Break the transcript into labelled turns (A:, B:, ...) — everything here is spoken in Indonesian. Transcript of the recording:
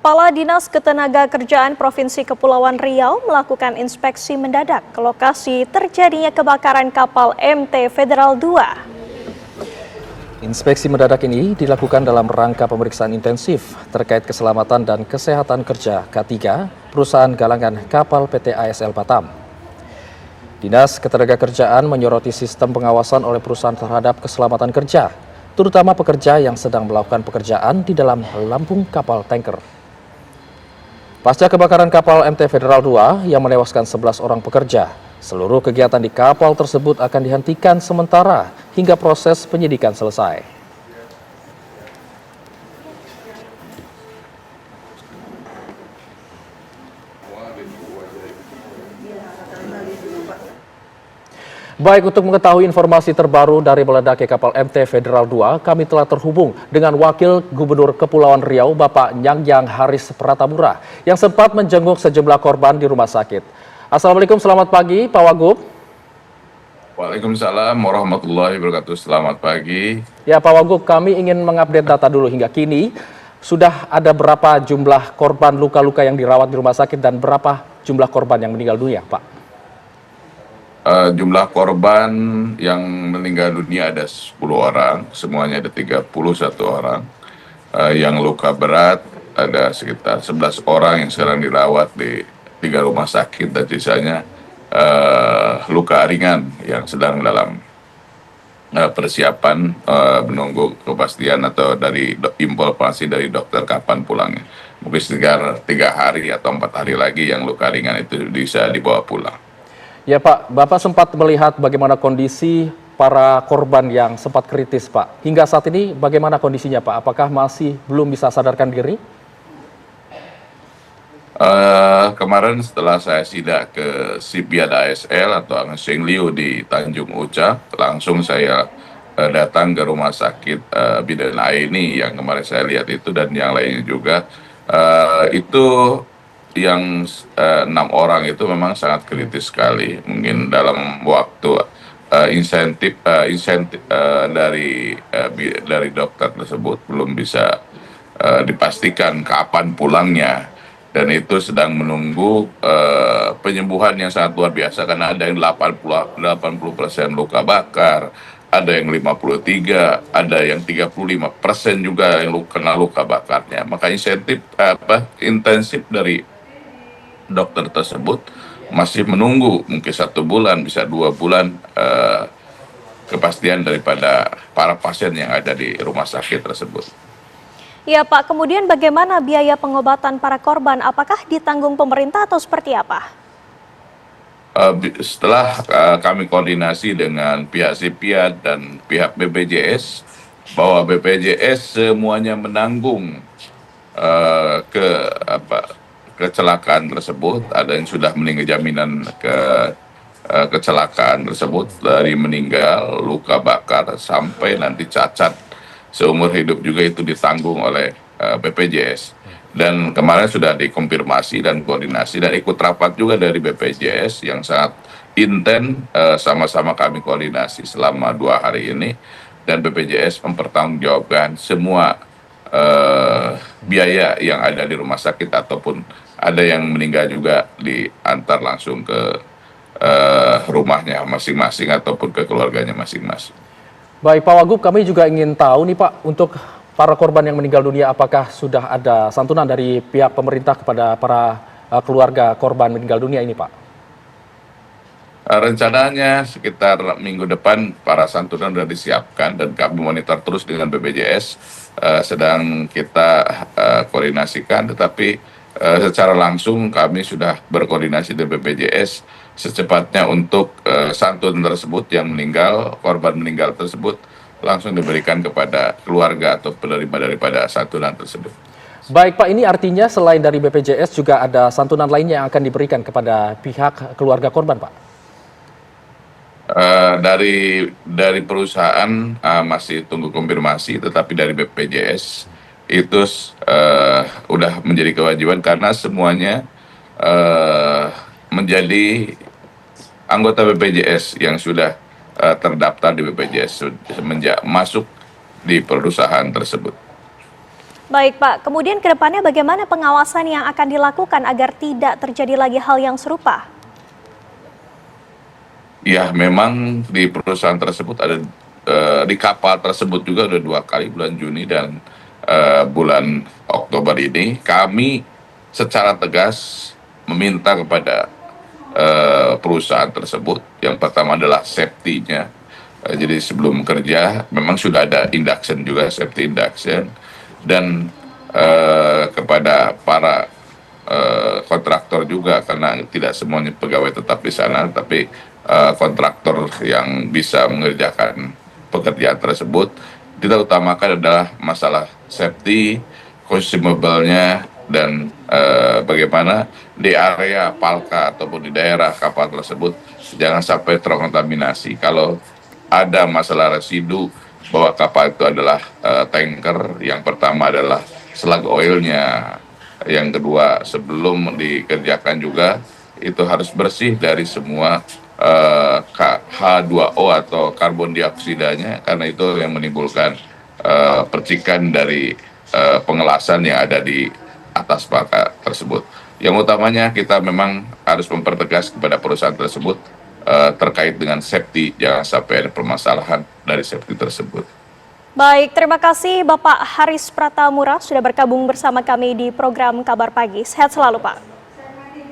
A: Kepala Dinas Ketenagakerjaan Provinsi Kepulauan Riau melakukan inspeksi mendadak ke lokasi terjadinya kebakaran kapal MT Federal II.
B: Inspeksi mendadak ini dilakukan dalam rangka pemeriksaan intensif terkait keselamatan dan kesehatan kerja K3 perusahaan galangan kapal PT ASL Batam. Dinas Ketenagakerjaan menyoroti sistem pengawasan oleh perusahaan terhadap keselamatan kerja, terutama pekerja yang sedang melakukan pekerjaan di dalam lambung kapal tanker. Pasca kebakaran kapal MT Federal II yang menewaskan 11 orang pekerja, seluruh kegiatan di kapal tersebut akan dihentikan sementara hingga proses penyidikan selesai. Baik, untuk mengetahui informasi terbaru dari meledaknya kapal MT Federal II, kami telah terhubung dengan Wakil Gubernur Kepulauan Riau, Bapak Nyangyang Haris Pratamura, yang sempat menjenguk sejumlah korban di rumah sakit. Assalamualaikum, selamat pagi, Pak Wagub.
C: Waalaikumsalam warahmatullahi wabarakatuh. Selamat pagi.
B: Ya, Pak Wagub, kami ingin mengupdate data dulu hingga kini. Sudah ada berapa jumlah korban luka-luka yang dirawat di rumah sakit dan berapa jumlah korban yang meninggal dunia, Pak?
C: Jumlah korban yang meninggal dunia ada 10 orang, semuanya ada 31 orang. Yang luka berat ada sekitar 11 orang yang sekarang dirawat di 3 rumah sakit dan sisanya luka ringan yang sedang dalam persiapan menunggu kepastian atau dari informasi dari dokter kapan pulangnya. Mungkin sekitar 3 hari atau 4 hari lagi yang luka ringan itu bisa dibawa pulang.
B: Ya Pak, Bapak sempat melihat bagaimana kondisi para korban yang sempat kritis Pak. Hingga saat ini bagaimana kondisinya Pak? Apakah masih belum bisa sadarkan diri?
C: Kemarin setelah saya sidak ke Sipiat ASL atau Ang Seng Liu di Tanjung Ucak, langsung saya datang ke rumah sakit Bidan Aini yang kemarin saya lihat itu dan yang lainnya juga. Itu yang 6 orang itu memang sangat kritis sekali. Mungkin dalam waktu insentif dari dokter tersebut belum bisa dipastikan kapan pulangnya, dan itu sedang menunggu penyembuhan yang sangat luar biasa karena ada yang 80% luka bakar, ada yang 53, ada yang 35% juga yang kena luka bakarnya. Maka intensif dari dokter tersebut masih menunggu mungkin 1 bulan, bisa 2 bulan kepastian daripada para pasien yang ada di rumah sakit tersebut.
A: Ya Pak, kemudian bagaimana biaya pengobatan para korban? Apakah ditanggung pemerintah atau seperti apa?
C: Setelah kami koordinasi dengan pihak Sipiat dan pihak BPJS, bahwa BPJS semuanya menanggung kecelakaan tersebut. Ada yang sudah meninggal, jaminan kecelakaan tersebut dari meninggal, luka bakar, sampai nanti cacat seumur hidup juga itu ditanggung oleh BPJS. Dan kemarin sudah dikonfirmasi dan koordinasi dan ikut rapat juga dari BPJS yang sangat intens, sama-sama kami koordinasi selama 2 hari ini, dan BPJS mempertanggungjawabkan semua biaya yang ada di rumah sakit ataupun ada yang meninggal juga diantar langsung ke rumahnya masing-masing ataupun ke keluarganya masing-masing.
B: Baik Pak Wagub, kami juga ingin tahu nih Pak, untuk para korban yang meninggal dunia apakah sudah ada santunan dari pihak pemerintah kepada para keluarga korban meninggal dunia ini Pak?
C: Rencananya sekitar minggu depan para santunan sudah disiapkan dan kami monitor terus dengan BPJS, sedang kita koordinasikan, tetapi secara langsung kami sudah berkoordinasi dengan BPJS secepatnya untuk santunan tersebut yang meninggal, korban meninggal tersebut langsung diberikan kepada keluarga atau penerima daripada santunan tersebut.
B: Baik Pak, ini artinya selain dari BPJS juga ada santunan lainnya yang akan diberikan kepada pihak keluarga korban Pak?
C: Dari perusahaan masih tunggu konfirmasi, tetapi dari BPJS itu udah menjadi kewajiban karena semuanya menjadi anggota BPJS yang sudah terdaftar di BPJS semenjak masuk di perusahaan tersebut.
A: Baik Pak, kemudian ke depannya bagaimana pengawasan yang akan dilakukan agar tidak terjadi lagi hal yang serupa?
C: Ya, memang di perusahaan tersebut ada di kapal tersebut juga udah 2 kali bulan Juni dan bulan Oktober ini kami secara tegas meminta kepada perusahaan tersebut. Yang pertama adalah safety-nya. Jadi sebelum kerja memang sudah ada induction juga, safety induction, dan kepada para kontraktor juga, karena tidak semuanya pegawai tetap di sana, tapi kontraktor yang bisa mengerjakan pekerjaan tersebut, kita utamakan adalah masalah safety, consumable-nya, dan bagaimana di area palka ataupun di daerah kapal tersebut jangan sampai terkontaminasi. Kalau ada masalah residu bahwa kapal itu adalah tanker, yang pertama adalah slug oilnya, yang kedua sebelum dikerjakan juga itu harus bersih dari semua H2O atau karbon dioksidanya, karena itu yang menimbulkan percikan dari pengelasan yang ada di atas palka tersebut. Yang utamanya kita memang harus mempertegas kepada perusahaan tersebut terkait dengan safety, jangan sampai ada permasalahan dari safety tersebut.
A: Baik, terima kasih Bapak Haris Pratamura sudah bergabung bersama kami di program Kabar Pagi. Sehat selalu Pak.